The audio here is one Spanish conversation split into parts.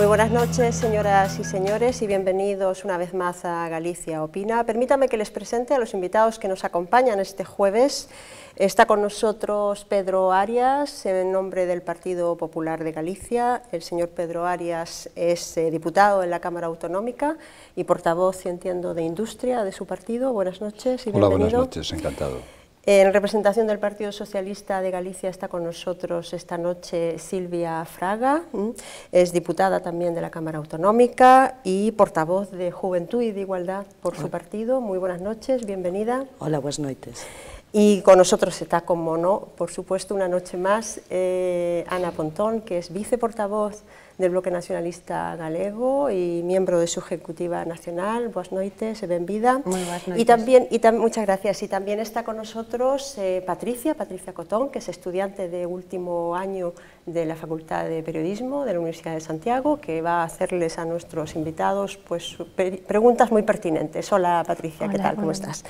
Muy buenas noches, señoras y señores, y bienvenidos una vez más a Galicia Opina. Permítanme que les presente a los invitados que nos acompañan este jueves. Está con nosotros Pedro Arias, en nombre del Partido Popular de Galicia. El señor Pedro Arias es diputado en la Cámara Autonómica y portavoz, entiendo, de Industria de su partido. Buenas noches y bienvenido. Hola, buenas noches, encantado. En representación del Partido Socialista de Galicia está con nosotros esta noche Silvia Fraga, es diputada también de la Cámara Autonómica y portavoz de Juventud y de Igualdad por su partido. Muy buenas noches, bienvenida. Hola, buenas noches. Y con nosotros está, como no, por supuesto, una noche más, Ana Pontón, que es viceportavoz del Bloque Nacionalista Galego y miembro de su Ejecutiva Nacional. Buenas noches, benvida. Muy buenas noches. Y también, muchas gracias. Y también está con nosotros Patricia Cotón, que es estudiante de último año de la Facultad de Periodismo de la Universidad de Santiago, que va a hacerles a nuestros invitados pues, preguntas muy pertinentes. Hola, Patricia, ¿qué tal? ¿Cómo estás?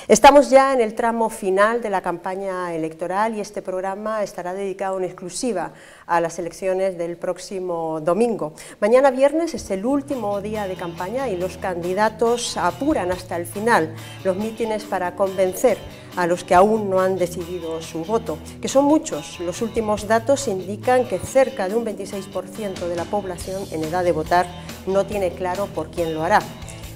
Estamos ya en el tramo final de la campaña electoral y este programa estará dedicado en exclusiva a las elecciones del próximo domingo. Mañana viernes es el último día de campaña y los candidatos apuran hasta el final los mítines para convencer a los que aún no han decidido su voto, que son muchos. Los últimos datos indican que cerca de un 26% de la población en edad de votar no tiene claro por quién lo hará.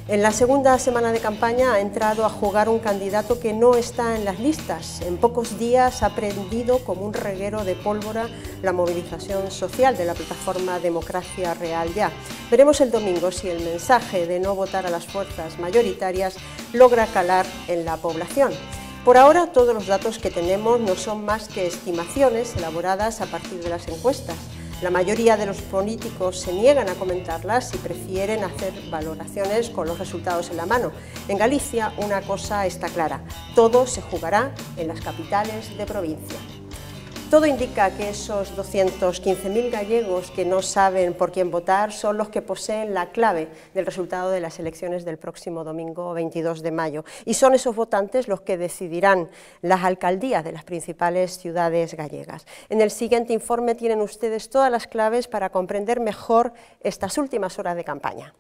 En la segunda semana de campaña ha entrado a jugar un candidato que no está en las listas. En pocos días ha prendido como un reguero de pólvora la movilización social de la plataforma Democracia Real Ya. Veremos el domingo si el mensaje de no votar a las fuerzas mayoritarias logra calar en la población. Por ahora, todos los datos que tenemos no son más que estimaciones elaboradas a partir de las encuestas. La mayoría de los políticos se niegan a comentarlas y prefieren hacer valoraciones con los resultados en la mano. En Galicia, una cosa está clara: todo se jugará en las capitales de provincia. Todo indica que esos 215.000 gallegos que no saben por quién votar son los que poseen la clave del resultado de las elecciones del próximo domingo 22 de mayo. Y son esos votantes los que decidirán las alcaldías de las principales ciudades gallegas. En el siguiente informe tienen ustedes todas las claves para comprender mejor estas últimas horas de campaña.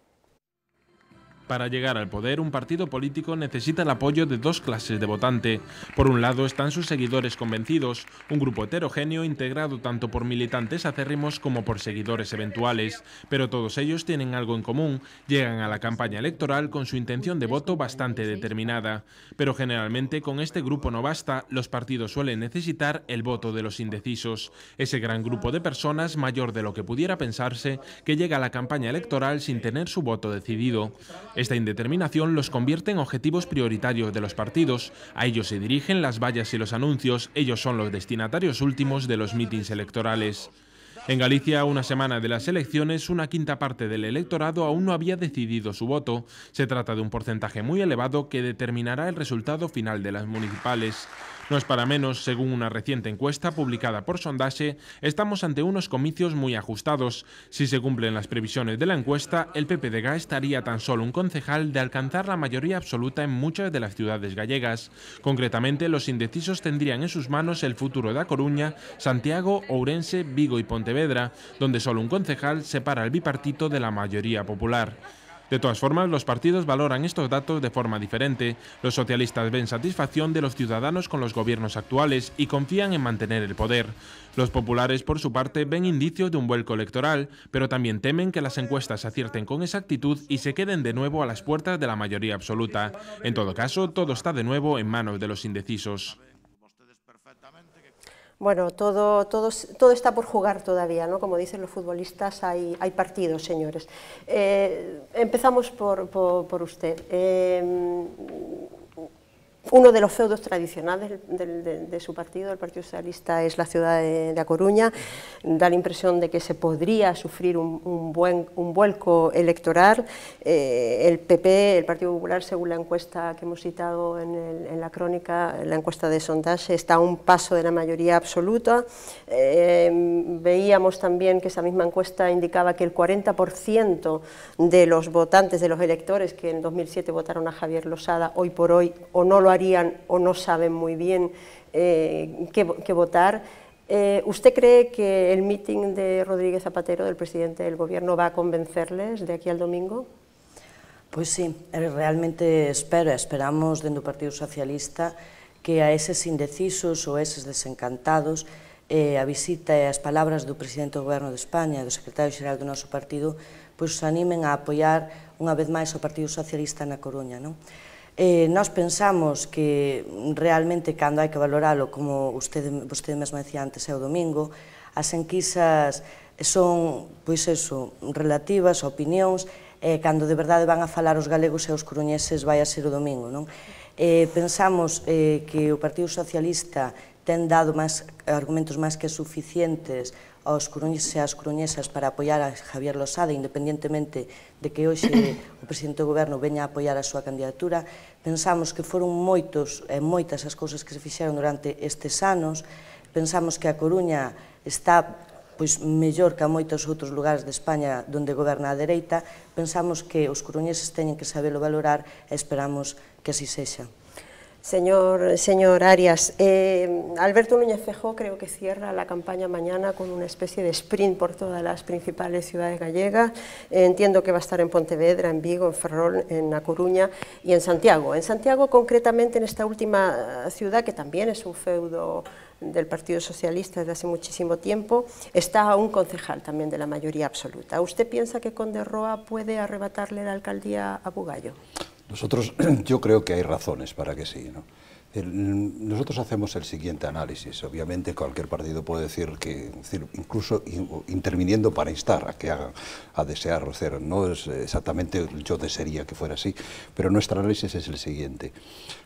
Para llegar al poder, un partido político necesita el apoyo de dos clases de votante. Por un lado están sus seguidores convencidos, un grupo heterogéneo integrado tanto por militantes acérrimos como por seguidores eventuales, pero todos ellos tienen algo en común: llegan a la campaña electoral con su intención de voto bastante determinada. Pero generalmente con este grupo no basta, los partidos suelen necesitar el voto de los indecisos, ese gran grupo de personas, mayor de lo que pudiera pensarse, que llega a la campaña electoral sin tener su voto decidido. Esta indeterminación los convierte en objetivos prioritarios de los partidos. A ellos se dirigen las vallas y los anuncios, ellos son los destinatarios últimos de los mítines electorales. En Galicia, a una semana de las elecciones, una quinta parte del electorado aún no había decidido su voto. Se trata de un porcentaje muy elevado que determinará el resultado final de las municipales. No es para menos, según una reciente encuesta publicada por Sondaxe, estamos ante unos comicios muy ajustados. Si se cumplen las previsiones de la encuesta, el PPDG estaría tan solo un concejal de alcanzar la mayoría absoluta en muchas de las ciudades gallegas. Concretamente, los indecisos tendrían en sus manos el futuro de A Coruña, Santiago, Ourense, Vigo y Pontevedra, donde solo un concejal separa al bipartito de la mayoría popular. De todas formas, los partidos valoran estos datos de forma diferente. Los socialistas ven satisfacción de los ciudadanos con los gobiernos actuales y confían en mantener el poder. Los populares, por su parte, ven indicios de un vuelco electoral, pero también temen que las encuestas acierten con exactitud y se queden de nuevo a las puertas de la mayoría absoluta. En todo caso, todo está de nuevo en manos de los indecisos. Bueno, todo está por jugar todavía, ¿no? Como dicen los futbolistas, hay partidos, señores. Empezamos por usted. Uno de los feudos tradicionales de su partido, el Partido Socialista, es la ciudad de A Coruña. Da la impresión de que se podría sufrir un vuelco electoral. El PP, el Partido Popular, según la encuesta que hemos citado en la crónica, la encuesta de Sondaxe, está a un paso de la mayoría absoluta. Veíamos también que esa misma encuesta indicaba que el 40% de los votantes, de los electores que en 2007 votaron a Javier Losada, hoy por hoy o no lo harían o no saben muy bien qué votar. ¿Usted cree que el meeting de Rodríguez Zapatero, del presidente del Gobierno, va a convencerles de aquí al domingo? Pois sí, realmente esperamos dentro do Partido Socialista que a eses indecisos ou eses desencantados a visita e as palabras do presidente do Goberno de España e do secretario xeral do noso partido pois se animen a apoiar unha vez máis o Partido Socialista na Coruña, non? Nós pensamos que realmente cando hai que valoralo, como vostede mesmo decía antes, é o domingo, as enquisas son, pois eso, relativas, opinións, cando de verdade van a falar os galegos e os coruñeses vai a ser o domingo, non? Pensamos que o Partido Socialista ten dado argumentos máis que suficientes aos coruñeses e ás coruñesas para apoiar a Javier Losada, independentemente de que hoxe o presidente do Goberno veña a apoiar a súa candidatura. Pensamos que foron moitas as cousas que se fixeron durante estes anos. Pensamos que a Coruña está mellor que a moitos outros lugares de España onde goberna a dereita. Pensamos que os coruñeses teñen que sabelo valorar e esperamos que así sexa. Señor Arias, Alberto Núñez Feijóo creo que cierra la campaña mañana con una especie de sprint por todas las principales ciudades gallegas. Entiendo que va a estar en Pontevedra, en Vigo, en Ferrol, en A Coruña y en Santiago. En Santiago, concretamente, en esta última ciudad, que también es un feudo del Partido Socialista desde hace muchísimo tiempo, está un concejal también de la mayoría absoluta. ¿Usted piensa que Conde Roa puede arrebatarle la alcaldía a Bugallo? Yo creo que hay razones para que sí, ¿no? Nosotros hacemos el siguiente análisis. Obviamente cualquier partido puede decir que, incluso interviniendo para instar a que hagan, a desear, no es exactamente yo desearía que fuera así, pero nuestro análisis es el siguiente.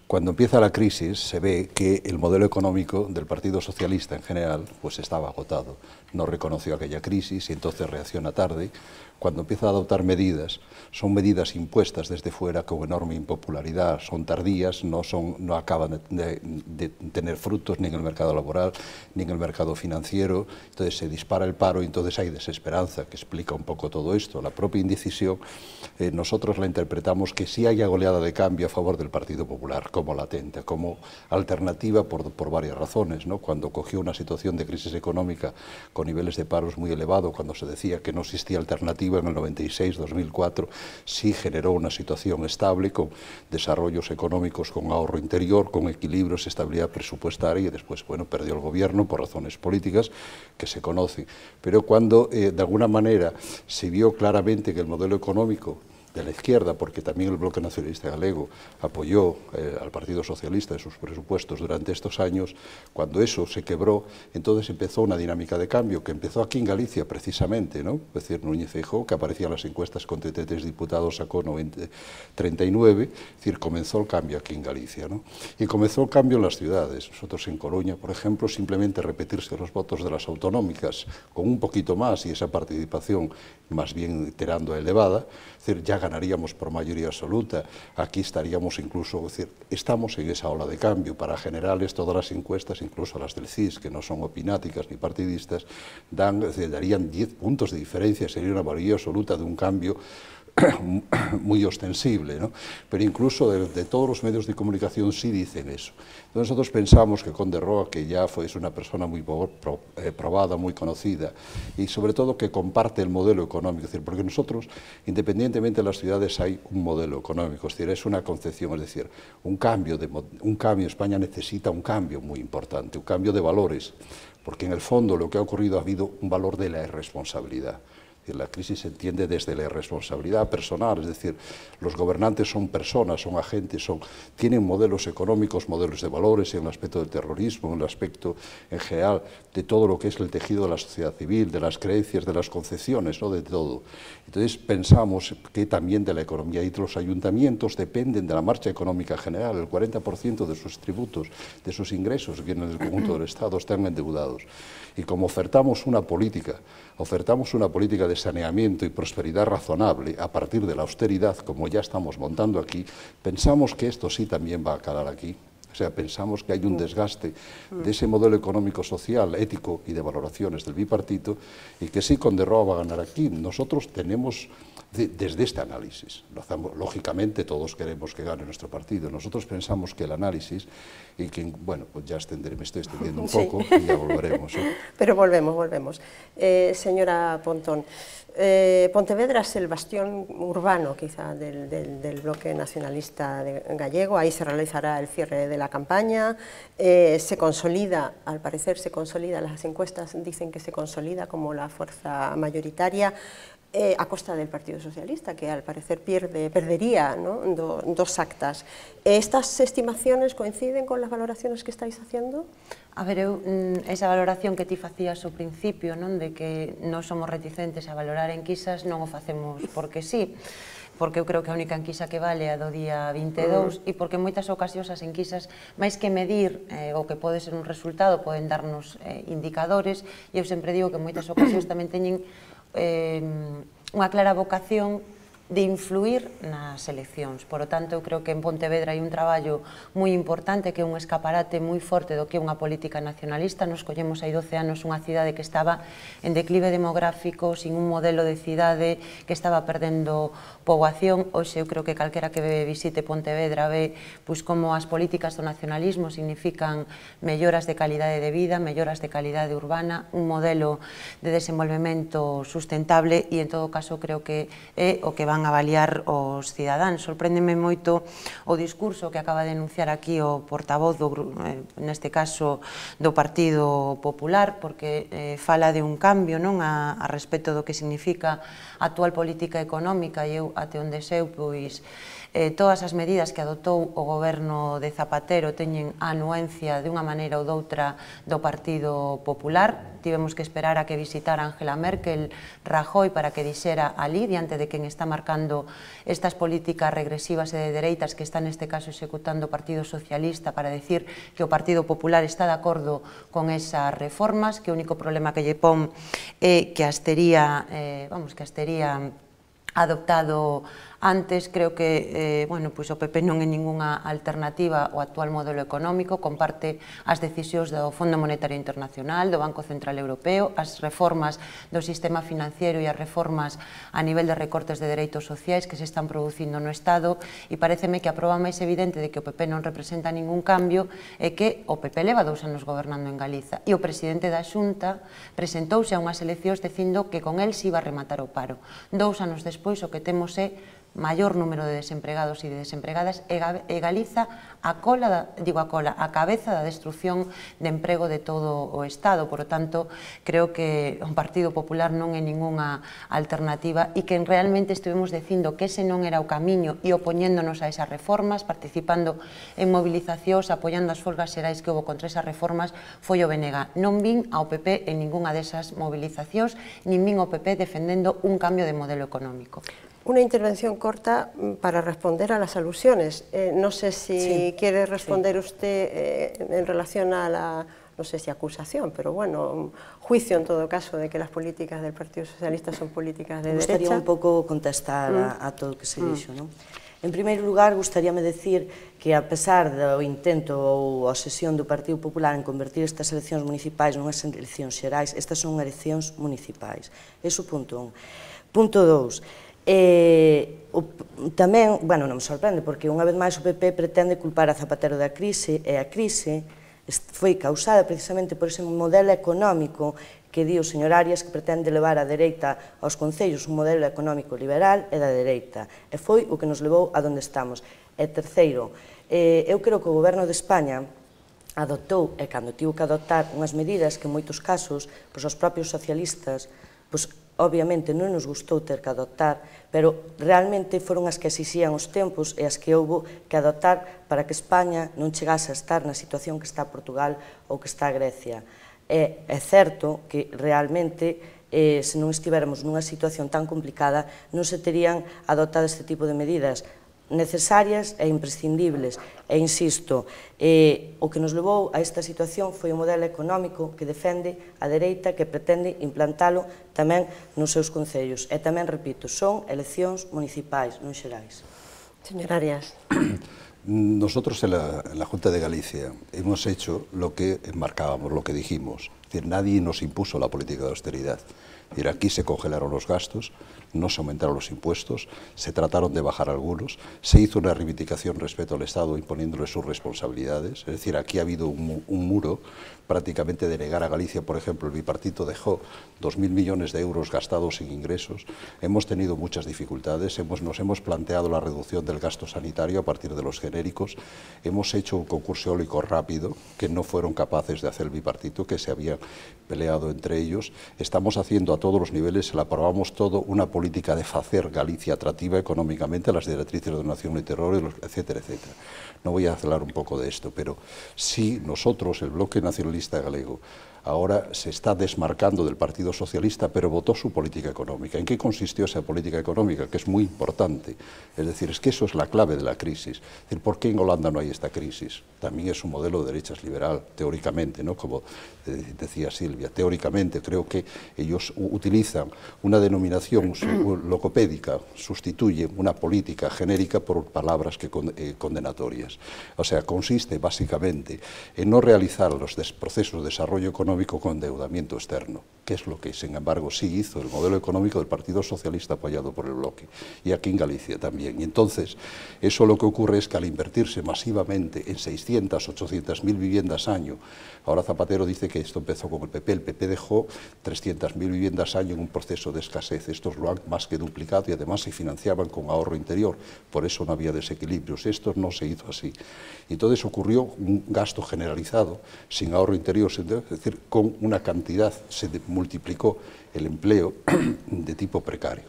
Cuando empieza la crisis se ve que el modelo económico del Partido Socialista en general pues estaba agotado. No reconoció aquella crisis y entonces reacciona tarde. Cuando empieza a adoptar medidas, son medidas impuestas desde fuera con enorme impopularidad, son tardías, no acaban de tener frutos ni en el mercado laboral ni en el mercado financiero. Entonces se dispara el paro y entonces hay desesperanza, que explica un poco todo esto. La propia indecisión, nosotros la interpretamos que sí haya goleada de cambio a favor del Partido Popular, como latente, como alternativa por varias razones, ¿no? Cuando cogió una situación de crisis económica con niveles de paros muy elevados, cuando se decía que no existía alternativa en el 96-2004, sí generó una situación estable con desarrollos económicos, con ahorro interior, con equilibrios, estabilidad presupuestaria, y después, bueno, perdió el gobierno por razones políticas que se conocen. Pero cuando de alguna manera se vio claramente que el modelo económico de la izquierda, porque también el Bloque Nacionalista Galego apoyó al Partido Socialista en sus presupuestos durante estos años, cuando eso se quebró, entonces empezó una dinámica de cambio que empezó aquí en Galicia precisamente, ¿no? Es decir, Núñez Feijóo, que aparecía en las encuestas con 33 diputados, sacó 39, es decir, comenzó el cambio aquí en Galicia, ¿no? Y comenzó el cambio en las ciudades. Nosotros en Coruña, por ejemplo, simplemente repetirse los votos de las autonómicas con un poquito más y esa participación más bien tirando a elevada, es decir, ya ganaríamos por mayoría absoluta, aquí estaríamos incluso, es decir, estamos en esa ola de cambio. Para generales, todas las encuestas, incluso las del CIS, que no son opináticas ni partidistas, darían 10 puntos de diferencia, sería una mayoría absoluta de un cambio muy ostensible, ¿no? Pero incluso de todos los medios de comunicación sí dicen eso. Entonces nosotros pensamos que Conde Roa, que ya es una persona muy probada, muy conocida, y sobre todo que comparte el modelo económico, es decir, porque nosotros, independientemente de las ciudades, hay un modelo económico, es decir, es una concepción, es decir, un cambio, España necesita un cambio muy importante, un cambio de valores, porque en el fondo lo que ha ocurrido ha habido un valor de la irresponsabilidad. La crisis se entiende desde la irresponsabilidad personal, es decir, los gobernantes son personas, son agentes, tienen modelos económicos, modelos de valores en el aspecto del terrorismo, en el aspecto en general de todo lo que es el tejido de la sociedad civil, de las creencias, de las concepciones, ¿no? De todo. Entonces pensamos que también de la economía y de los ayuntamientos dependen de la marcha económica general. El 40% de sus tributos, de sus ingresos vienen del conjunto del Estado, están endeudados. Y como ofertamos una política de saneamiento y prosperidad razonable a partir de la austeridad, como ya estamos montando aquí, pensamos que esto sí también va a calar aquí. sea, pensamos que hay un desgaste de ese modelo económico-social, ético y de valoraciones del bipartito, y que sí, Conderroa va a ganar aquí. Nosotros tenemos, desde este análisis, lógicamente todos queremos que gane nuestro partido, nosotros pensamos que el análisis, y que, bueno, pues ya me estoy extendiendo un poco y ya volveremos. Pero volvemos. Señora Pontón, Pontevedra es el bastión urbano, quizá, del bloque nacionalista gallego. Ahí se realizará el cierre de la campaña. Se consolida, al parecer se consolida, las encuestas dicen que se consolida como la fuerza mayoritaria, a costa del Partido Socialista, que al parecer perdería, ¿no?, dos actas. ¿Estas estimaciones coinciden con las valoraciones que estáis haciendo? A ver, esa valoración que ti facías ao principio, non, de que non somos reticentes a valorar enquisas, non o facemos porque sí, porque eu creo que a única enquisa que vale é a do día 22 e porque en moitas ocasións as enquisas, máis que medir o que pode ser un resultado, poden darnos indicadores, e eu sempre digo que en moitas ocasións tamén teñen unha clara vocación de influir nas eleccións. Por lo tanto, eu creo que en Pontevedra hai un traballo moi importante, que é un escaparate moi forte do que é unha política nacionalista. Nos collemos hai 12 anos unha cidade que estaba en declive demográfico, sin un modelo de cidade, que estaba perdendo poboación. Hoxe eu creo que calquera que visite Pontevedra ve pois como as políticas do nacionalismo significan melloras de calidade de vida, melloras de calidade urbana, un modelo de desenvolvemento sustentable, e en todo caso creo que é o que van a avaliar os cidadáns. Sorpréndeme moito o discurso que acaba de enunciar aquí o portavoz, neste caso, do Partido Popular, porque fala de un cambio, non, a respecto do que significa a actual política económica, e eu, até onde seu, pois, todas as medidas que adoptou o goberno de Zapatero teñen a anuencia de unha maneira ou doutra do Partido Popular. Tivemos que esperar a que visitara Angela Merkel Rajoy para que dixera alí, diante de quen está marcando estas políticas regresivas e de dereitas que está neste caso executando o Partido Socialista, para decir que o Partido Popular está de acordo con esas reformas, que o único problema que lle pon é que as tería adoptado antes. Creo que o PP non é ningunha alternativa ao actual modelo económico, comparte as decisións do Fondo Monetario Internacional, do Banco Central Europeo, as reformas do sistema financiero e as reformas a nivel de recortes de dereitos sociais que se están producindo no Estado, e pareceme que a proba máis evidente de que o PP non representa ningún cambio é que o PP leva 2 anos gobernando en Galiza, e o presidente da Xunta presentouse a unhas eleccións dicindo que con el se iba a rematar o paro. 2 anos despois o que temos é maior número de desempregados e de desempregadas, e Galiza a cabeza da destrucción de emprego de todo o Estado. Por lo tanto, creo que o Partido Popular non é ningunha alternativa, e que realmente estivemos dicindo que ese non era o camiño, e opoñéndonos a esas reformas, participando en movilizacións, apoiando as folgas xerais que houve contra esas reformas, foi o BNG. Non vin ao PP en ningunha desas movilizacións, nin vin ao PP defendendo un cambio de modelo económico. Una intervención corta para responder a las alusiones. No sé si quiere responder usted en relación a la, no sé si acusación, pero bueno, juicio en todo caso de que las políticas del Partido Socialista son políticas de derecha. Me gustaría un pouco contestar a todo o que se dixo, non? En primeiro lugar, gustaríame decir que, a pesar do intento ou a obsesión do Partido Popular en convertir estas eleccións municipais nunhas eleccións xerais, estas son eleccións municipais. Eso punto 1. Punto 2. Tamén, non me sorprende, porque unha vez máis o PP pretende culpar a Zapatero da crise, e a crise foi causada precisamente por ese modelo económico que di o señor Arias, que pretende levar a dereita aos concellos, un modelo económico liberal e da dereita, e foi o que nos levou a donde estamos. E terceiro, eu creo que o goberno de España adoptou, e cando tivo que adoptar, unhas medidas que en moitos casos, os propios socialistas, obviamente non nos gustou ter que adoptar, pero realmente foron as que exixían os tempos e as que houbo que adoptar para que España non chegase a estar na situación que está Portugal ou que está Grecia. É certo que realmente, se non estiveramos nunha situación tan complicada, non se terían adoptado este tipo de medidas necesarias e imprescindibles. E insisto, o que nos levou a esta situación foi o modelo económico que defende a dereita, que pretende implantalo tamén nos seus concellos. E tamén, repito, son eleccións municipais, non xerais. Señor Arias. Nosotros en la Junta de Galicia hemos hecho lo que enmarcábamos, lo que dijimos. Es decir, nadie nos impuso la política de austeridad. Es decir, aquí se congelaron los gastos, no se aumentaron los impuestos, se trataron de bajar algunos, se hizo una reivindicación respecto al Estado imponiéndole sus responsabilidades. Es decir, aquí ha habido un muro prácticamente de negar a Galicia. Por ejemplo, el bipartito dejó 2.000 millones de euros gastados en ingresos. Hemos tenido muchas dificultades, nos hemos planteado la reducción del gasto sanitario a partir de los genéricos, hemos hecho un concurso eólico rápido que no fueron capaces de hacer el bipartito, que se habían peleado entre ellos. Estamos haciendo a todos los niveles, le aprobamos todo, una política de hacer Galicia atractiva económicamente, las directrices de donación y terror, etcétera, etcétera. No voy a hablar un poco de esto, pero sí nosotros, el Bloque Nacionalista Galego, ahora se está desmarcando del Partido Socialista, pero votó su política económica. ¿En qué consistió esa política económica? Que es muy importante. Es decir, es que eso es la clave de la crisis. Es decir, ¿por qué en Holanda no hay esta crisis? También es un modelo de derechas liberal, teóricamente, ¿no? Como decía Silvia, teóricamente creo que ellos utilizan una denominación logopédica, sustituyen una política genérica por palabras condenatorias. O sea, consiste básicamente en no realizar los procesos de desarrollo económico con endeudamiento externo, que es lo que, sin embargo, sí hizo el modelo económico del Partido Socialista apoyado por el Bloque, y aquí en Galicia también. Y entonces, eso lo que ocurre es que al invertirse masivamente en 600, 800.000 viviendas año, ahora Zapatero dice que esto empezó con el PP dejó 300.000 viviendas año en un proceso de escasez, estos lo han más que duplicado y además se financiaban con ahorro interior, por eso no había desequilibrios, esto no se hizo así. Y entonces ocurrió un gasto generalizado, sin ahorro interior, es decir, con una cantidad, se multiplicó el empleo de tipo precario.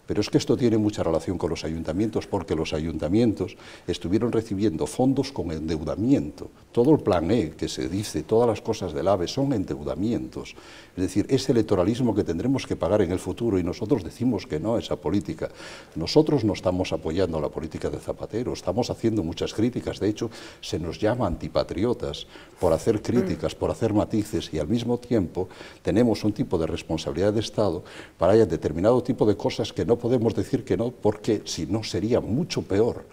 Pero es que esto tiene mucha relación con los ayuntamientos, porque los ayuntamientos estuvieron recibiendo fondos con endeudamiento. Todo el plan E que se dice, todas las cosas del AVE son endeudamientos. Es decir, es electoralismo que tendremos que pagar en el futuro y nosotros decimos que no a esa política. Nosotros no estamos apoyando la política de Zapatero, estamos haciendo muchas críticas. De hecho, se nos llama antipatriotas por hacer críticas, por hacer matices y al mismo tiempo tenemos un tipo de responsabilidad de Estado para haya determinado tipo de cosas que no podemos decir que no, porque si no sería mucho peor.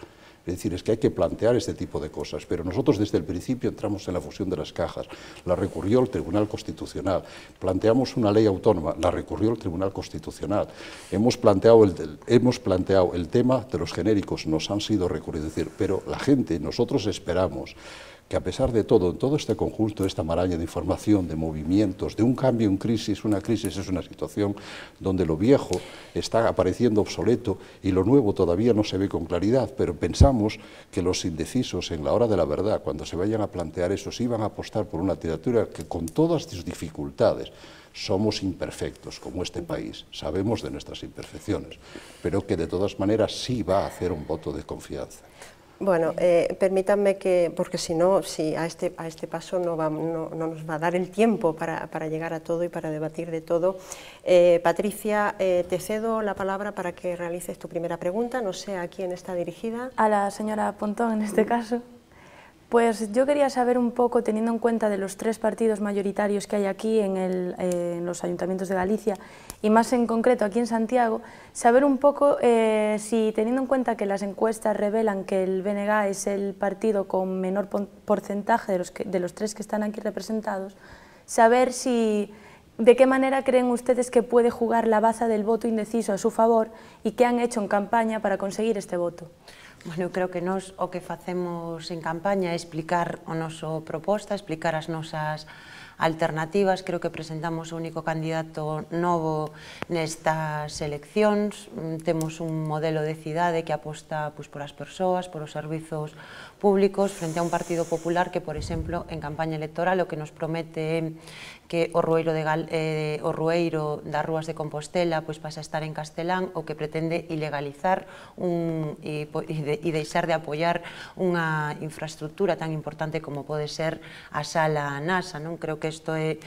Es decir, es que hay que plantear este tipo de cosas, pero nosotros desde el principio entramos en la fusión de las cajas, la recurrió el Tribunal Constitucional, planteamos una ley autónoma, la recurrió el Tribunal Constitucional, hemos planteado el tema de los genéricos, nos han sido recurridos, es decir, pero la gente, nosotros esperamos que a pesar de todo, en todo este conjunto, esta maraña de información, de movimientos, de un cambio en crisis, una crisis es una situación donde lo viejo está apareciendo obsoleto y lo nuevo todavía no se ve con claridad, pero pensamos que los indecisos en la hora de la verdad, cuando se vayan a plantear eso, sí van a apostar por una literatura que con todas sus dificultades, somos imperfectos como este país, sabemos de nuestras imperfecciones, pero que de todas maneras sí va a hacer un voto de confianza. Bueno, permítanme que, porque si no, a este paso no nos va a dar el tiempo para llegar a todo y para debatir de todo. Patricia, te cedo la palabra para que realices tu primera pregunta, no sé a quién está dirigida. A la señora Pontón, en este caso. Pues yo quería saber un poco, teniendo en cuenta de los 3 partidos mayoritarios que hay aquí en los ayuntamientos de Galicia, y más en concreto aquí en Santiago, saber un poco si, teniendo en cuenta que las encuestas revelan que el BNG es el partido con menor porcentaje de los 3 que están aquí representados, saber de qué manera creen ustedes que puede jugar la baza del voto indeciso a su favor y qué han hecho en campaña para conseguir este voto. Bueno, creo que nós o que facemos en campaña é explicar o noso proposta, explicar as nosas alternativas. Creo que presentamos o único candidato novo nestas eleccións. Temos un modelo de cidade que aposta por as persoas, por os servizos públicos, frente a un Partido Popular que, por exemplo, en campaña electoral o que nos promete que o rueiro das Rúas de Compostela pasa a estar en castelán, o que pretende ilegalizar e deixar de apoiar unha infraestructura tan importante como pode ser a sala NASA. Creo que isto é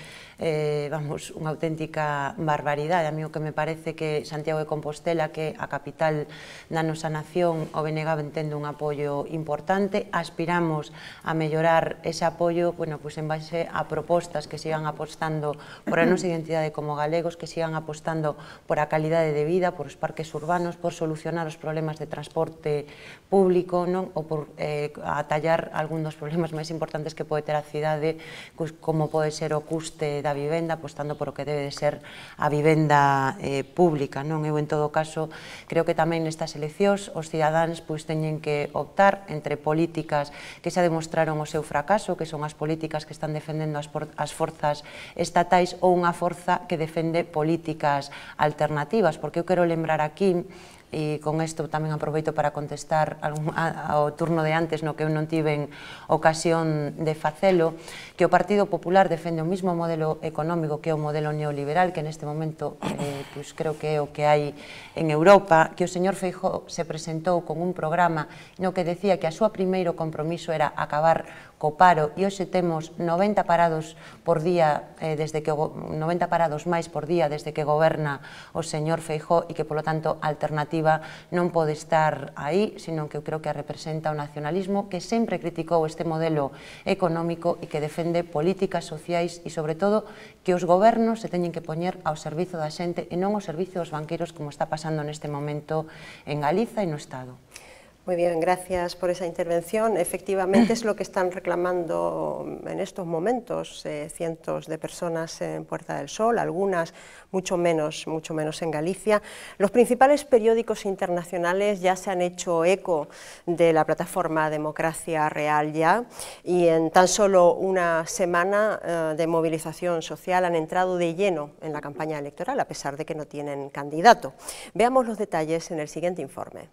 vamos, unha auténtica barbaridade. A mí o que me parece que Santiago de Compostela, que a capital da nosa nación, o BNG ven tendo un apoio importante, aspiramos a mellorar ese apoio, bueno, pues en base a propostas que sigan apostando por a nosa identidade como galegos, que sigan apostando por a calidade de vida, por os parques urbanos, por solucionar os problemas de transporte público, non? Ou por atallar algún dos problemas máis importantes que pode ter a cidade, como pode ser o custe da vivenda, apostando por o que debe de ser a vivenda pública, non? Eu, en todo caso, creo que tamén nestas eleccións os cidadáns teñen que optar entre políticas que xa demostraron o seu fracaso, que son as políticas que están defendendo as forzas estatais, ou unha forza que defende políticas alternativas, porque eu quero lembrar aquí, e con isto tamén aproveito para contestar ao turno de antes no que eu non tiven ocasión de facelo, que o Partido Popular defende o mismo modelo económico que o modelo neoliberal, que neste momento creo que é o que hai en Europa, que o señor Feijóo se presentou con un programa no que decía que a súa primeiro compromiso era acabar co paro, e hoxe temos 90 parados por día, 90 parados máis por día desde que goberna o señor Feijóo, e que, polo tanto, a alternativa non pode estar aí, sino que eu creo que representa o nacionalismo que sempre criticou este modelo económico e que defende políticas sociais e, sobre todo, que os gobernos se teñen que poñer ao servizo da xente e non ao servizo dos banqueiros, como está pasando neste momento en Galiza e no Estado. Muy bien, gracias por esa intervención. Efectivamente es lo que están reclamando en estos momentos cientos de personas en Puerta del Sol, algunas mucho menos en Galicia. Los principales periódicos internacionales ya se han hecho eco de la plataforma Democracia Real Ya, y en tan solo una semana de movilización social han entrado de lleno en la campaña electoral, a pesar de que no tienen candidato. Veamos los detalles en el siguiente informe.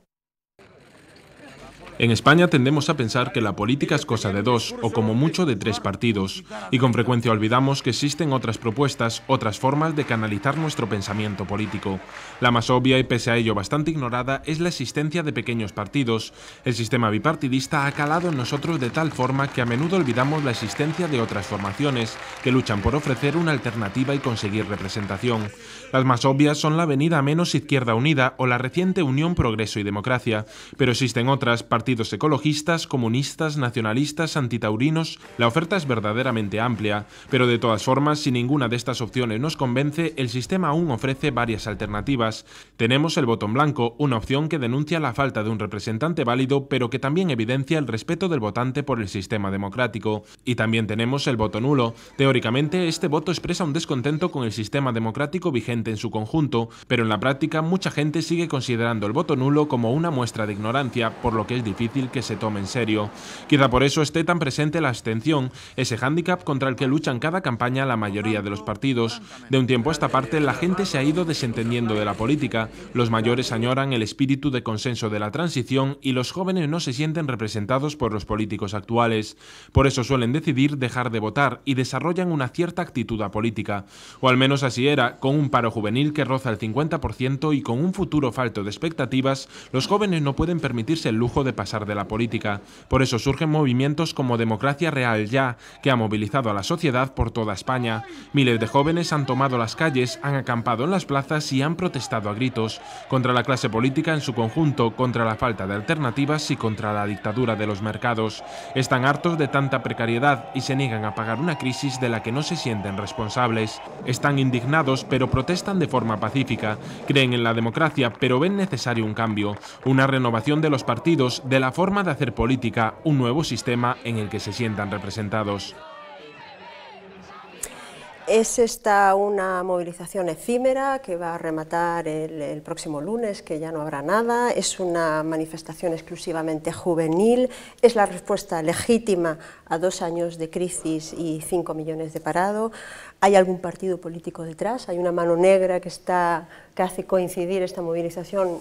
En España tendemos a pensar que la política es cosa de dos, o como mucho de tres partidos, y con frecuencia olvidamos que existen otras propuestas, otras formas de canalizar nuestro pensamiento político. La más obvia y pese a ello bastante ignorada es la existencia de pequeños partidos. El sistema bipartidista ha calado en nosotros de tal forma que a menudo olvidamos la existencia de otras formaciones que luchan por ofrecer una alternativa y conseguir representación. Las más obvias son la Avenida Menos Izquierda Unida o la reciente Unión Progreso y Democracia, pero existen otras, partidos ecologistas, comunistas, nacionalistas, antitaurinos. La oferta es verdaderamente amplia, pero de todas formas, si ninguna de estas opciones nos convence, el sistema aún ofrece varias alternativas. Tenemos el voto en blanco, una opción que denuncia la falta de un representante válido, pero que también evidencia el respeto del votante por el sistema democrático. Y también tenemos el voto nulo. Teóricamente, este voto expresa un descontento con el sistema democrático vigente en su conjunto, pero en la práctica mucha gente sigue considerando el voto nulo como una muestra de ignorancia, por lo que es difícil que se tome en serio. Quizá por eso esté tan presente la abstención, ese hándicap contra el que luchan cada campaña la mayoría de los partidos. De un tiempo a esta parte, la gente se ha ido desentendiendo de la política, los mayores añoran el espíritu de consenso de la transición y los jóvenes no se sienten representados por los políticos actuales. Por eso suelen decidir dejar de votar y desarrollan una cierta actitud apolítica. O al menos así era, con un paro juvenil que roza el 50% y con un futuro falto de expectativas, los jóvenes no pueden permitirse el lujo de pasar de la política. Por eso surgen movimientos como Democracia Real Ya, que ha movilizado a la sociedad por toda España. Miles de jóvenes han tomado las calles, han acampado en las plazas y han protestado a gritos contra la clase política en su conjunto, contra la falta de alternativas y contra la dictadura de los mercados. Están hartos de tanta precariedad y se niegan a pagar una crisis de la que no se sienten responsables. Están indignados, pero protestan de forma pacífica. Creen en la democracia, pero ven necesario un cambio, una renovación de los partidos, de la forma de hacer política, un nuevo sistema en el que se sientan representados. Es esta una movilización efímera que va a rematar el próximo lunes, que ya no habrá nada, es una manifestación exclusivamente juvenil, es la respuesta legítima a 2 años de crisis y 5 millones de parados. ¿Hay algún partido político detrás? ¿Hay una mano negra que hace coincidir esta movilización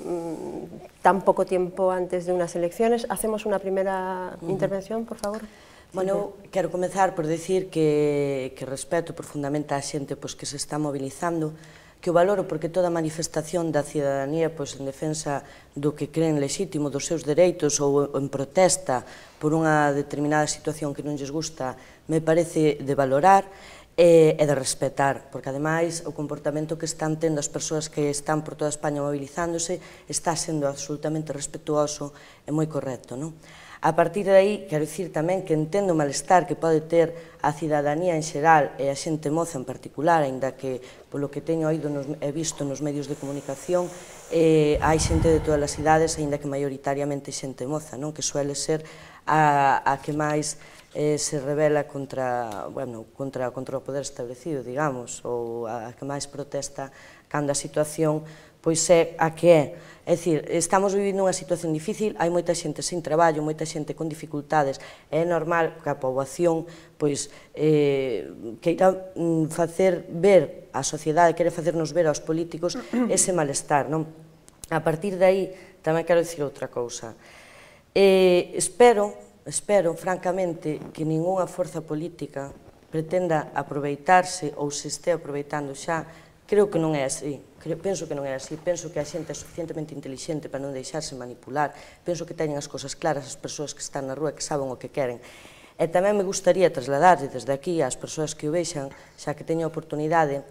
tan poco tiempo antes de unas elecciones? Hacemos una primera intervención, por favor. Bueno, quero comezar por decir que respeto profundamente a xente que se está mobilizando, que o valoro porque toda manifestación da cidadanía en defensa do que creen lexítimo, dos seus dereitos ou en protesta por unha determinada situación que non lles gusta, me parece de valorar. e de respetar, porque ademais o comportamento que están tendo as persoas que están por toda España movilizándose está sendo absolutamente respetuoso e moi correcto, non? A partir de aí, quero dicir tamén que entendo o malestar que pode ter a cidadanía en xeral e a xente moza en particular, aínda que, polo que teño oído e visto nos medios de comunicación, hai xente de todas as idades, aínda que maioritariamente xente moza, non? Que suele ser a que máis se revela contra o poder establecido, digamos, ou a que máis protesta cando a situación pois é a que é. É dicir, estamos vivindo unha situación difícil, hai moita xente sin traballo, moita xente con dificultades, é normal que a poboación pois queira facer ver a sociedade, quere facernos ver aos políticos ese malestar, non? A partir de aí, tamén quero dicir outra cousa. Espero, francamente, que ningunha forza política pretenda aproveitarse ou se este aproveitando xa. Creo que non é así, penso que non é así, penso que a xente é suficientemente intelixente para non deixarse manipular, penso que teñen as cousas claras as persoas que están na rúa, que saben o que queren. E tamén me gustaría trasladarlle desde aquí ás persoas que o vexan, xa que teño a oportunidade,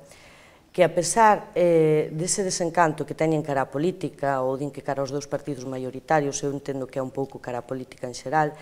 que a pesar dese desencanto que teñen cara a política, ou din que cara aos dous partidos maioritarios, eu entendo que é un pouco cara a política en xeral,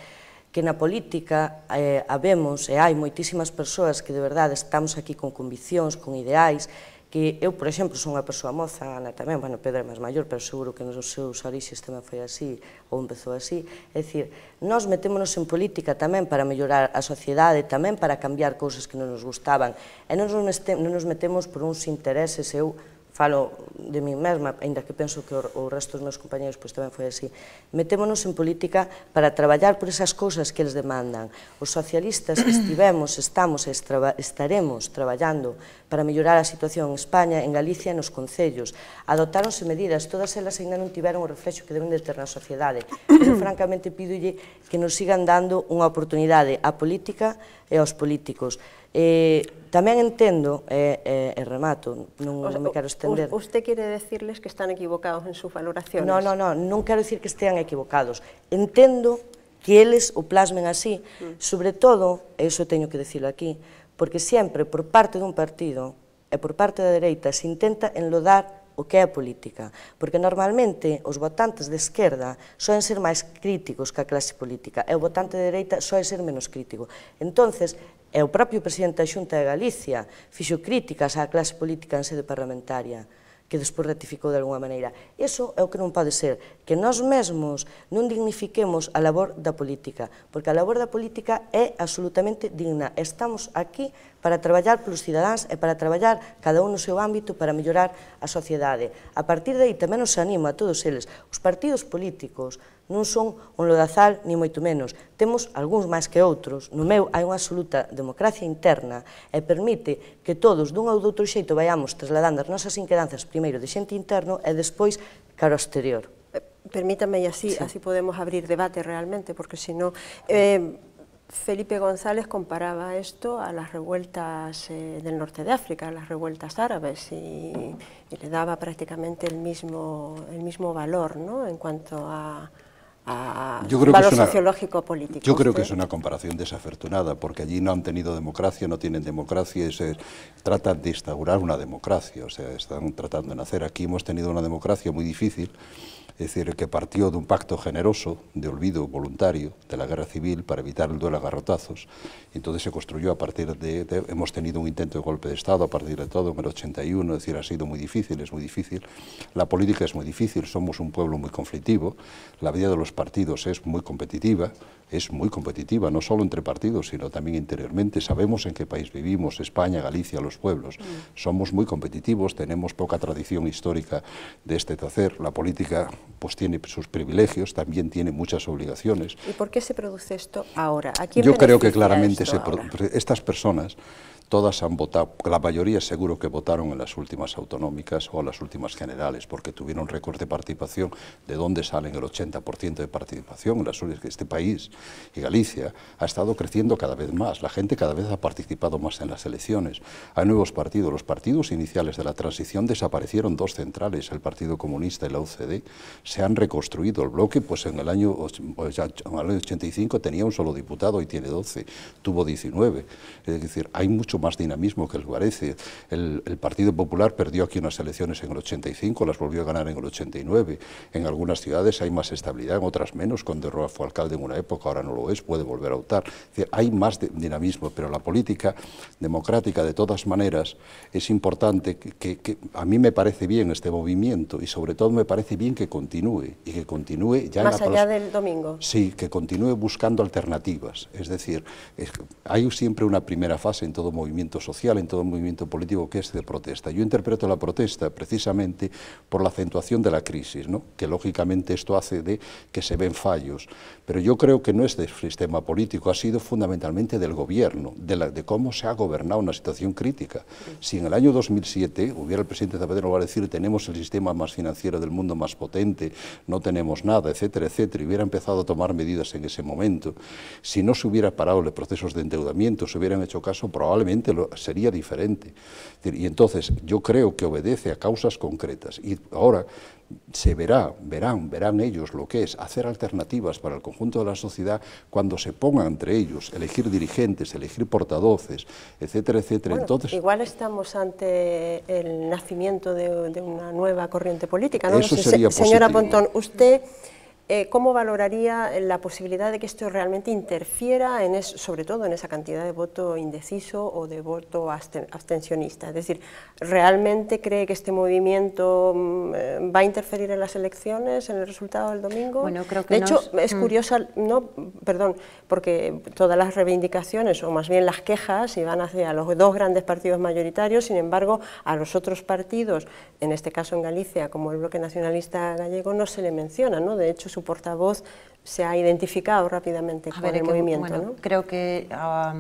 que na política habemos e hai moitísimas persoas que de verdade estamos aquí con conviccións, con ideais, que eu, por exemplo, son unha persoa moza, Ana tamén, bueno, Pedro é máis maior, pero seguro que nos seus orixes tamén foi así, ou empezou así, é dicir, nós metémonos en política tamén para mellorar a sociedade, tamén para cambiar cousas que non nos gustaban, e non nos metemos por uns intereses, eu falo de mí mesma, ainda que penso que o resto dos meus compañeros tamén foi así, metémonos en política para traballar por esas cousas que eles demandan. Os socialistas estamos e estaremos traballando para mellorar a situación en España, en Galicia e nos concellos. Adoptáronse medidas, todas elas ainda non tiveron o reflexo que deben de ter na sociedade. Eu francamente pídolle que nos sigan dando unha oportunidade á política e aos políticos. Tamén entendo, e remato, non me quero estender... ¿Usted quiere decirles que están equivocados en sus valoraciones? Non quero dicir que estean equivocados. Entendo que eles o plasmen así, sobre todo, e iso teño que dicilo aquí, porque sempre por parte dun partido e por parte da dereita se intenta enlodar o que é a política, porque normalmente os votantes de esquerda soen ser máis críticos que a clase política e o votante de dereita soe ser menos crítico. Entonces, e o propio presidente da Xunta de Galicia fixo críticas á clase política en sede parlamentaria, que despois ratificou de alguna maneira. Iso é o que non pode ser, que nós mesmos non dignifiquemos a labor da política, porque a labor da política é absolutamente digna. Estamos aquí para traballar polos cidadáns e para traballar cada un no seu ámbito para mellorar a sociedade. A partir de aí tamén nos animo a todos eles. Os partidos políticos non son un lodazal, ni moito menos. Temos algúns máis que outros. No meu hai unha absoluta democracia interna e permite que todos, dun ou doutro xeito, vayamos trasladando as nosas inquedanzas primeiro de xente interno e despois cara ao exterior. Permítame, e así podemos abrir debate realmente, porque si no... Felipe González comparaba esto a las revueltas del norte de África, a las revueltas árabes, y le daba prácticamente el mismo valor, ¿no?, en cuanto a valor sociológico-político. Yo creo que es una comparación desafortunada, porque allí no han tenido democracia, no tienen democracia, y se tratan de instaurar una democracia, o sea, están tratando de nacer. Aquí hemos tenido una democracia muy difícil, es decir, que partió de un pacto generoso, de olvido voluntario, de la guerra civil, para evitar el duelo a garrotazos, y entonces se construyó a partir de... Hemos tenido un intento de golpe de Estado a partir de todo, en el 81, es decir, ha sido muy difícil, es muy difícil. La política es muy difícil, somos un pueblo muy conflictivo, la vida de los partidos es muy competitiva, no solo entre partidos, sino también interiormente. Sabemos en qué país vivimos, España, Galicia, los pueblos. Somos muy competitivos, tenemos poca tradición histórica de este hacer. La política pues tiene sus privilegios, también tiene muchas obligaciones. ¿Y por qué se produce esto ahora? ¿A quién Yo creo que claramente ahora? Estas personas todas han votado, la mayoría seguro que votaron en las últimas autonómicas o en las últimas generales, porque tuvieron récord de participación. ¿De dónde salen el 80% de participación? Este país y Galicia ha estado creciendo cada vez más, la gente cada vez ha participado más en las elecciones. Hay nuevos partidos, los partidos iniciales de la transición desaparecieron dos centrales, el Partido Comunista y la UCD, se han reconstruido. El bloque pues en el año 85 tenía un solo diputado y tiene 12, tuvo 19, es decir, hay mucho mucho más dinamismo que el parece. El Partido Popular perdió aquí unas elecciones en el 85, las volvió a ganar en el 89. En algunas ciudades hay más estabilidad, en otras menos. Conde Roa fue alcalde en una época, ahora no lo es, puede volver a optar. Es decir, hay más dinamismo, pero la política democrática, de todas maneras, es importante que a mí me parece bien este movimiento y sobre todo me parece bien que continúe y que continúe ya más allá del domingo. Sí, que continúe buscando alternativas. Es decir, hay siempre una primera fase en todo movimiento social, en todo movimiento político, que es de protesta. Yo interpreto la protesta precisamente por la acentuación de la crisis, ¿no? Que lógicamente esto hace de que se ven fallos, pero yo creo que no es del sistema político, ha sido fundamentalmente del gobierno, de cómo se ha gobernado una situación crítica. Si en el año 2007 hubiera el presidente Zapatero a decir tenemos el sistema más financiero del mundo más potente, no tenemos nada, etcétera, etcétera, y hubiera empezado a tomar medidas en ese momento, si no se hubiera parado los procesos de endeudamiento, se hubieran hecho caso, probablemente sería diferente. Y entonces yo creo que obedece a causas concretas y ahora se verán ellos lo que es hacer alternativas para el conjunto de la sociedad cuando se pongan entre ellos, elegir dirigentes, elegir portavoces, etcétera, etcétera. Bueno, entonces, igual estamos ante el nacimiento de una nueva corriente política, ¿no? Eso sería positivo. Señora Pontón, usted... ¿Cómo valoraría la posibilidad de que esto realmente interfiera, sobre todo en esa cantidad de voto indeciso o de voto abstencionista? Es decir, ¿realmente cree que este movimiento va a interferir en las elecciones, en el resultado del domingo? Bueno, creo que de hecho, es curiosa, porque todas las reivindicaciones, o más bien las quejas, iban hacia los dos grandes partidos mayoritarios, sin embargo, a los otros partidos, en este caso en Galicia, como el Bloque Nacionalista Gallego, no se le menciona, ¿no? De hecho, su portavoz se ha identificado rápidamente con el movimiento. Bueno, ¿no? Creo que a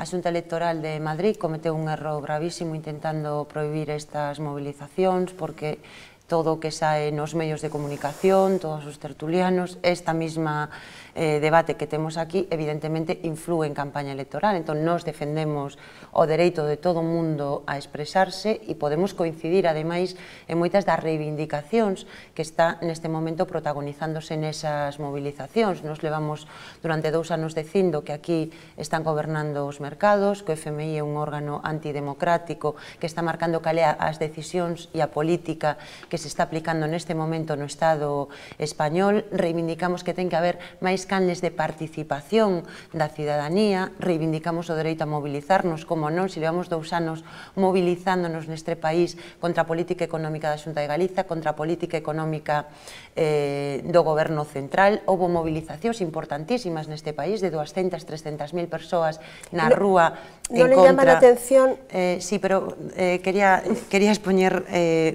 Xunta Electoral de Madrid cometeu un erro gravísimo intentando prohibir estas movilizacións, porque todo o que sae nos medios de comunicación, todos os tertulianos, esta mesma debate que temos aquí, evidentemente, inflúe en campaña electoral. Entón, nós defendemos o dereito de todo o mundo a expresarse e podemos coincidir, ademais, en moitas das reivindicacións que está neste momento protagonizándose nesas movilizacións. Nos levamos durante 2 anos dicindo que aquí están gobernando os mercados, que o FMI é un órgano antidemocrático que está marcando calea as decisións e a política que se está aplicando neste momento no Estado español. Reivindicamos que ten que haber máis canles de participación da cidadanía, reivindicamos o dereito a mobilizarnos, como non, se levamos 2 anos mobilizándonos neste país contra a política económica da Xunta de Galiza, contra a política económica do goberno central. Houve movilizacións importantísimas neste país de 200-300.000 persoas na rúa en contra... ¿No le llama la atención? Sí, pero quería expoñer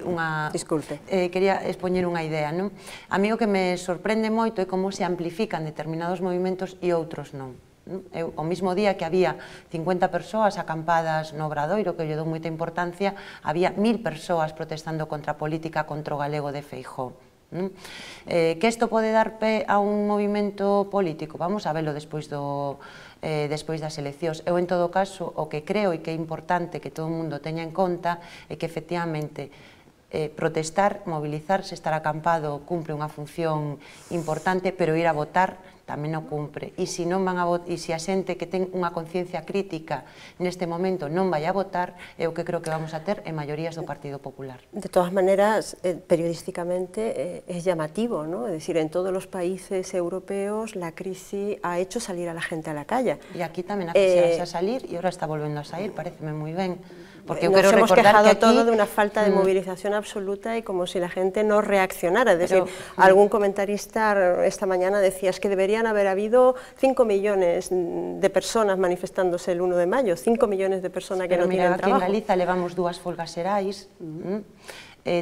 unha... Disculpe. Quería expoñer unha idea, non? A mí o que me sorprende moito é como se amplifican determinados movimentos e outros non. O mismo día que había 50 persoas acampadas no Obradoiro, que lle dou moita importancia, había 1000 persoas protestando contra a política contra o galego de Feijóo. Que isto pode dar pé a un movimento político? Vamos a velo despois das eleccións. Eu, en todo caso, o que creo e que é importante que todo o mundo teña en conta é que, efectivamente, protestar, mobilizarse, estar acampado cumpre unha función importante, pero ir a votar tamén o cumpre. E se non van a votar, e se a xente que ten unha conciencia crítica neste momento non vai a votar, é o que creo que vamos a ter en maiorías do Partido Popular. De todas maneras, periodísticamente es llamativo, ¿no? Es decir, en todos los países europeos la crisis ha hecho salir a la gente a la calle. E aquí tamén a quixerase a salir e ahora está volvendo a sair, pareceme moi ben. Porque nos hemos quejado todo de una falta de movilización absoluta y como si la gente no reaccionara. Es decir, algún comentarista esta mañana decía que deberían haber habido 5 millones de personas manifestándose el 1 de mayo, 5 millones de personas que no tienen trabajo. Aquí en Galiza levamos 2 folgas xerais,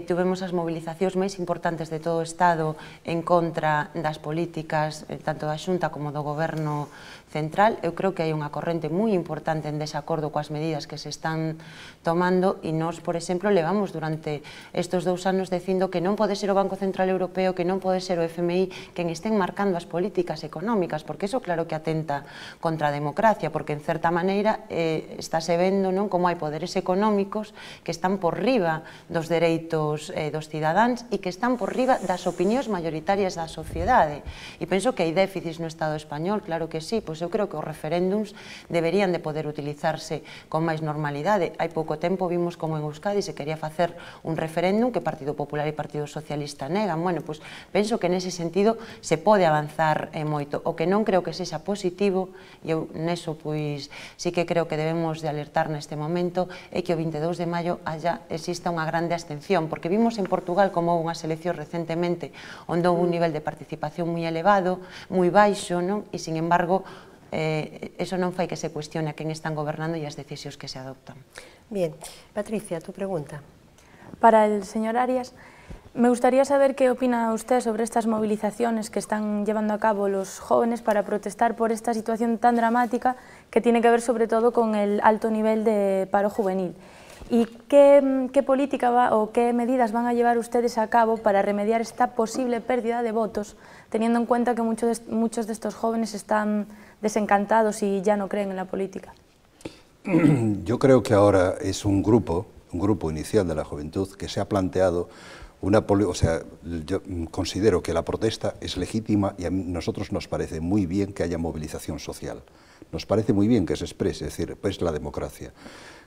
tuvemos as movilizacións máis importantes de todo o Estado en contra das políticas tanto da Xunta como do Goberno central. Eu creo que hai unha corrente moi importante en desacordo coas medidas que se están tomando e nós, por exemplo, levamos durante estes 2 anos dicindo que non pode ser o Banco Central Europeo, que non pode ser o FMI quen estén marcando as políticas económicas, porque iso claro que atenta contra a democracia, porque en certa maneira estáse vendo como hai poderes económicos que están por riba dos dereitos dos cidadáns e que están por riba das opinións maioritarias da sociedade. E penso que hai déficits no Estado español, claro que sí, pois pois eu creo que os referéndums deberían de poder utilizarse con máis normalidade. Hai pouco tempo vimos como en Euskadi se quería facer un referéndum que Partido Popular e Partido Socialista negan. Bueno, pois penso que nese sentido se pode avanzar moito. O que non creo que sexa positivo, e eu neso pois sí que creo que debemos de alertar neste momento, é que o 22 de maio exista unha grande abstención, porque vimos en Portugal como houve unhas eleccións recentemente onde houve un nivel de participación moi elevado, moi baixo, non? E, sin embargo, eso non fai que se cuestione a quen están gobernando e as decisións que se adoptan. Bien. Patricia, tu pregunta. Para el señor Arias, me gustaría saber qué opina usted sobre estas movilizaciones que están llevando a cabo los jóvenes para protestar por esta situación tan dramática que tiene que ver sobre todo con el alto nivel de paro juvenil. ¿Y qué política o qué medidas van a llevar ustedes a cabo para remediar esta posible pérdida de votos, teniendo en cuenta que muchos de estos jóvenes están desencantados y ya no creen en la política? Yo creo que ahora es un grupo inicial de la juventud que se ha planteado yo considero que la protesta es legítima y a nosotros nos parece muy bien que haya movilización social. Nos parece muy bien que se exprese, es decir, pues la democracia.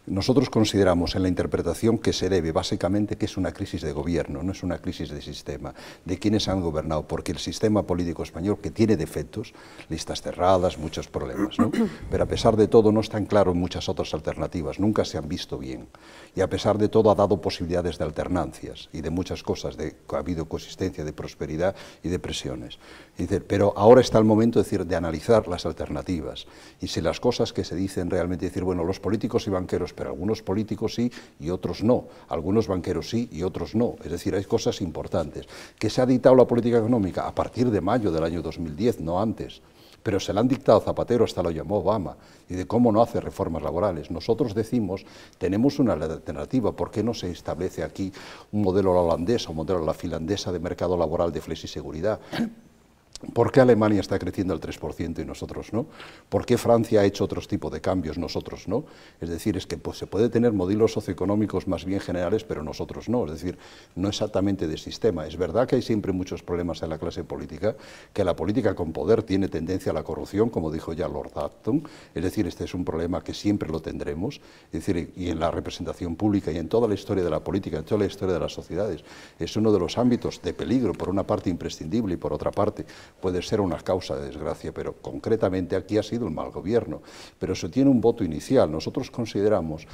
Nosotros consideramos en la interpretación que se debe básicamente que es una crisis de gobierno, no es una crisis de sistema, de quienes han gobernado, porque el sistema político español, que tiene defectos, listas cerradas, muchos problemas, ¿no? Pero a pesar de todo no están claras muchas otras alternativas, nunca se han visto bien. Y a pesar de todo ha dado posibilidades de alternancias y de muchas cosas, ha habido coexistencia de prosperidad y de presiones. Pero ahora está el momento de analizar las alternativas y si las cosas que se dicen realmente, decir, bueno, los políticos y banqueros, pero algunos políticos sí y otros no, algunos banqueros sí y otros no, es decir, hay cosas importantes. ¿Que se ha dictado la política económica? A partir de mayo del año 2010, no antes, pero se la han dictado Zapatero, hasta lo llamó Obama, y de cómo no hace reformas laborales. Nosotros decimos, tenemos una alternativa, ¿por qué no se establece aquí un modelo holandés o un modelo la finlandesa de mercado laboral de flexiseguridad? ¿Por qué Alemania está creciendo al 3% y nosotros no? ¿Por qué Francia ha hecho otros tipos de cambios, nosotros no? Es decir, es que pues, se puede tener modelos socioeconómicos más bien generales, pero nosotros no. Es decir, no exactamente de sistema. Es verdad que hay siempre muchos problemas en la clase política, que la política con poder tiene tendencia a la corrupción, como dijo ya Lord Acton. Es decir, este es un problema que siempre lo tendremos. Es decir, y en la representación pública y en toda la historia de la política, en toda la historia de las sociedades, es uno de los ámbitos de peligro, por una parte imprescindible y por otra parte puede ser una causa de desgracia, pero concretamente aquí ha sido el mal gobierno. Pero se tiene un voto inicial. Nosotros consideramos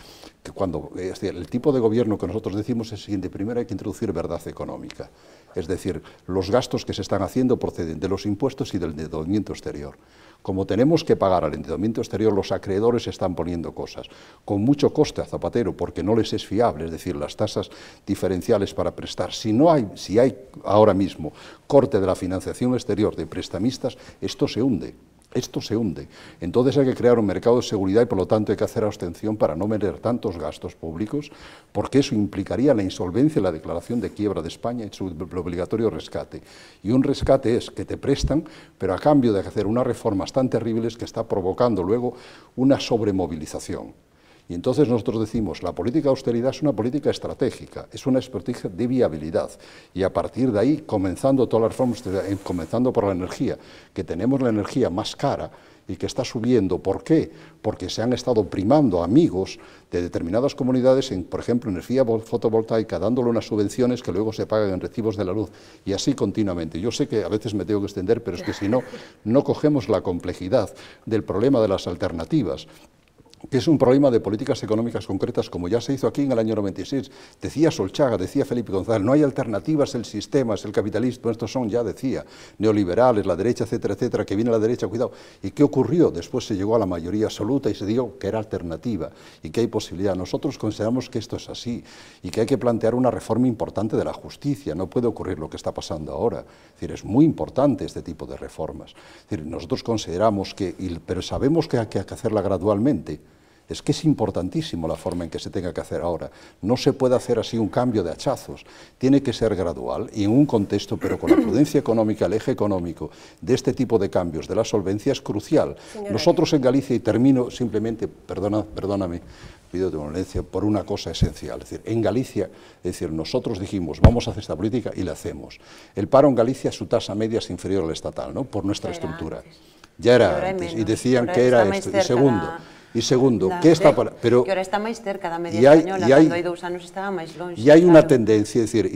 que el tipo de gobierno que nosotros decimos es el siguiente: primero hay que introducir verdad económica, es decir, los gastos que se están haciendo proceden de los impuestos y del endeudamiento exterior. Como tenemos que pagar al endeudamiento exterior, los acreedores están poniendo cosas con mucho coste a Zapatero porque no les es fiable, es decir, las tasas diferenciales para prestar. Si hay ahora mismo corte de la financiación exterior de prestamistas, esto se hunde. Esto se hunde. Entonces hay que crear un mercado de seguridad y por lo tanto hay que hacer abstención para no meter tantos gastos públicos, porque eso implicaría la insolvencia y la declaración de quiebra de España y su obligatorio rescate. Y un rescate es que te prestan, pero a cambio de hacer unas reformas tan terribles que está provocando luego una sobremovilización. Y entonces nosotros decimos, la política de austeridad es una política estratégica, es una estrategia de viabilidad. Y a partir de ahí, comenzando todas las reformas, comenzando por la energía, que tenemos la energía más cara y que está subiendo. ¿Por qué? Porque se han estado primando amigos de determinadas comunidades, por ejemplo, energía fotovoltaica, dándole unas subvenciones que luego se pagan en recibos de la luz, y así continuamente. Yo sé que a veces me tengo que extender, pero es que si no, no cogemos la complejidad del problema de las alternativas, que es un problema de políticas económicas concretas, como ya se hizo aquí en el año 96. Decía Solchaga, decía Felipe González, no hay alternativas, el sistema, es el capitalismo, estos son, ya decía, neoliberales, la derecha, etcétera, etcétera, que viene la derecha, cuidado. ¿Y qué ocurrió? Después se llegó a la mayoría absoluta y se dio que era alternativa y que hay posibilidad. Nosotros consideramos que esto es así y que hay que plantear una reforma importante de la justicia. No puede ocurrir lo que está pasando ahora. Es decir, es muy importante este tipo de reformas. Es decir, nosotros consideramos que, pero sabemos que hay que hacerla gradualmente. Es que es importantísimo la forma en que se tenga que hacer ahora. No se puede hacer así un cambio de hachazos. Tiene que ser gradual y en un contexto, pero con la prudencia económica, el eje económico de este tipo de cambios, de la solvencia, es crucial. Señora, nosotros en Galicia, y termino simplemente, perdóname, pido tu benevolencia, por una cosa esencial. Es decir, en Galicia, nosotros dijimos, vamos a hacer esta política y la hacemos. El paro en Galicia, su tasa media es inferior al estatal, ¿no? Por nuestra estructura. ya era antes, y decían que era esto. Y segundo, ¿qué está para...? Pero, que ahora está máis cerca da media española, cando hai 2 anos estaba máis longe. Y hay una tendencia, es decir,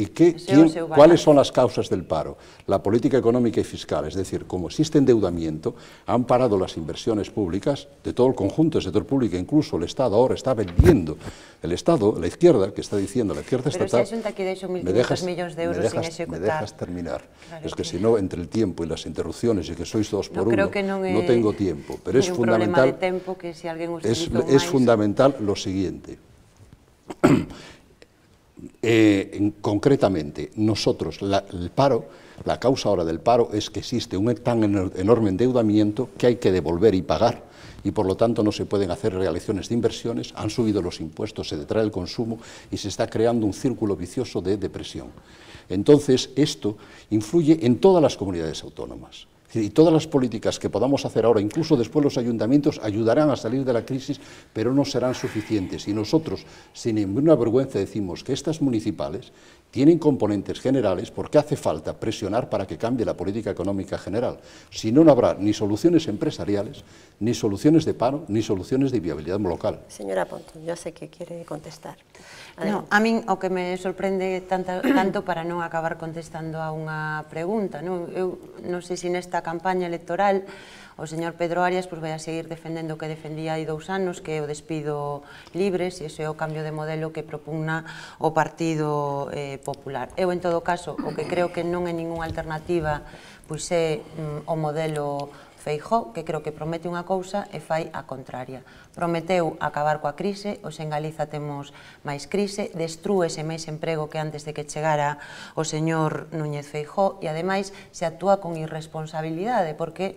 ¿cuáles son las causas del paro? La política económica y fiscal, es decir, como existe endeudamiento, han parado las inversiones públicas de todo el conjunto del sector público, incluso el Estado ahora está vendiendo, el Estado, la izquierda, que está diciendo, la izquierda estatal... Pero se asunta que deixo 1.500 millóns de euros sin executar. Me dejas terminar. Claro, es que si no, entre el tiempo y las interrupciones, y que sois dos por uno, no tengo tiempo, pero es fundamental... Es fundamental lo siguiente. Concretamente, nosotros, el paro, la causa ahora del paro es que existe un tan enorme endeudamiento que hay que devolver y pagar, y por lo tanto no se pueden hacer realizaciones de inversiones, han subido los impuestos, se detrae el consumo y se está creando un círculo vicioso de depresión. Entonces, esto influye en todas las comunidades autónomas. Y todas las políticas que podamos hacer ahora, incluso después los ayuntamientos, ayudarán a salir de la crisis, pero no serán suficientes. Y nosotros, sin ninguna vergüenza, decimos que estas municipales tienen componentes generales porque hace falta presionar para que cambie la política económica general. Si no, no habrá ni soluciones empresariales, ni soluciones de paro, ni soluciones de viabilidad local. Señora Pontón, ya sé que quiere contestar. No, a min o que me sorprende tanto para non acabar contestando a unha pregunta, eu non sei se nesta campaña electoral o señor Pedro Arias vai a seguir defendendo o que defendía hai 2 anos, que é o despido libre, se ese é o cambio de modelo que propugna o Partido Popular. Eu, en todo caso, o que creo que non é ninguna alternativa pois é o modelo Feijóo, que creo que promete unha cousa e fai a contraria. Prometeu acabar coa crise, os en Galiza temos máis crise, destrúese máis emprego que antes de que chegara o señor Núñez Feijóo e, ademais, se actúa con irresponsabilidade, porque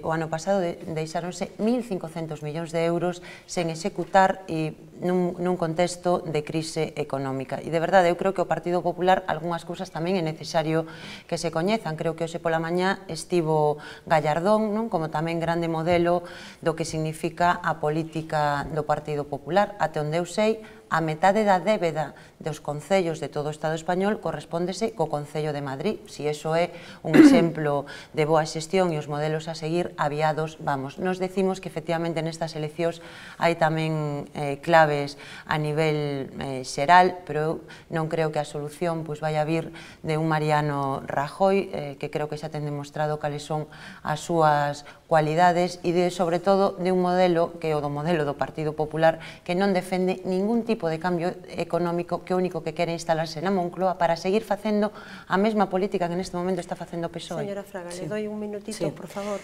o ano pasado deixáronse 1.500 millóns de euros sen executar e nun contexto de crise económica. E, de verdade, eu creo que o Partido Popular algunhas cousas tamén é necesario que se coñezan. Creo que hoxe pola mañá estivo Gallardón, como tamén grande modelo do que significa a política do Partido Popular. Até onde eu sei, a metade da débeda dos concellos de todo o Estado español correspóndese co Concello de Madrid. Si eso é un exemplo de boa xestión e os modelos a seguir aviados, vamos. Nos decimos que efectivamente nestas eleccións hai tamén claves a nivel xeral, pero eu non creo que a solución vai a vir de un Mariano Rajoy, que creo que xa ten demostrado cales son as súas cualidades e, sobre todo, de un modelo que é o do modelo do Partido Popular, que non defende ningún tipo de cambio económico, que o único que quere instalarse na Moncloa para seguir facendo a mesma política que neste momento está facendo o PSOE. Señora Fraga, le doy un minutito, por favor.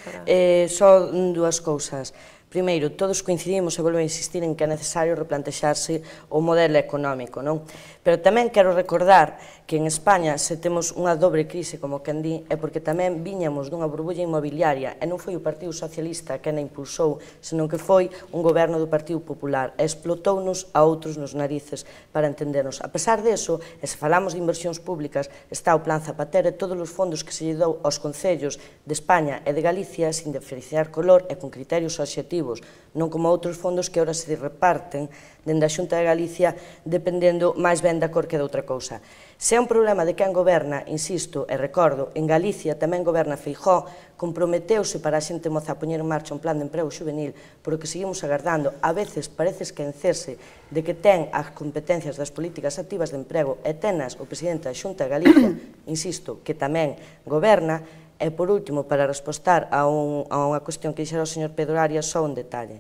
Só dúas cousas. Primeiro, todos coincidimos e volvo a insistir en que é necesario replantexarse o modelo económico, non? Pero tamén quero recordar que en España, se temos unha dobre crise, como quen di, é porque tamén viñamos dunha burbulla inmobiliaria e non foi o Partido Socialista quen a impulsou, senón que foi un goberno do Partido Popular e explotounos a outros nos narices para entendernos. A pesar deso, e se falamos de inversións públicas, está o Plan Zapatero e todos os fondos que se lle dou aos concellos de España e de Galicia sin diferenciar color e con criterios obxectivos, non como outros fondos que agora se reparten dende a Xunta de Galicia dependendo máis ben da cor que de outra cousa. Se é un problema de quen goberna, insisto e recordo, en Galicia tamén goberna Feijóo, comprometeuse para a xente moza a poñer en marcha un plan de emprego xuvenil, por o que seguimos agardando. A veces parece esquecerse de que ten as competencias das políticas activas de emprego e tenas o presidente da Xunta de Galicia, insisto, que tamén goberna. E, por último, para respostar a unha cuestión que dixera o señor Pedro Arias, só un detalle.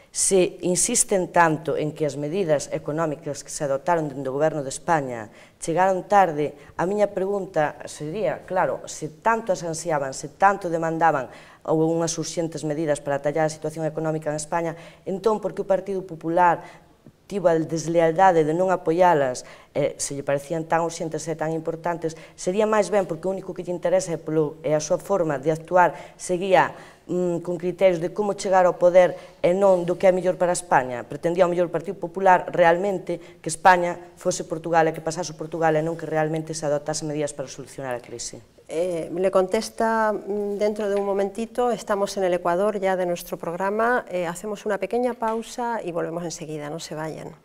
Se insisten tanto en que as medidas económicas que se adotaron dentro do goberno de España chegaron tarde, a miña pregunta sería, claro, se tanto as ansiaban, se tanto demandaban unhas urxentes medidas para atallar a situación económica en España, entón, por que o Partido Popular tivo a deslealdade de non apoialas, se lle parecían tan urxentes e tan importantes, sería máis ben porque o único que lle interesa é a súa forma de actuar seguía con criterios de como chegar ao poder e non do que é mellor para España. Pretendía o mellor Partido Popular realmente que España fose Portugal e que pasase Portugal e non que realmente se adoptase medidas para solucionar a crise. Le contesta dentro de un momentito, estamos en el Ecuador ya de nuestro programa, hacemos una pequeña pausa y volvemos enseguida, no se vayan.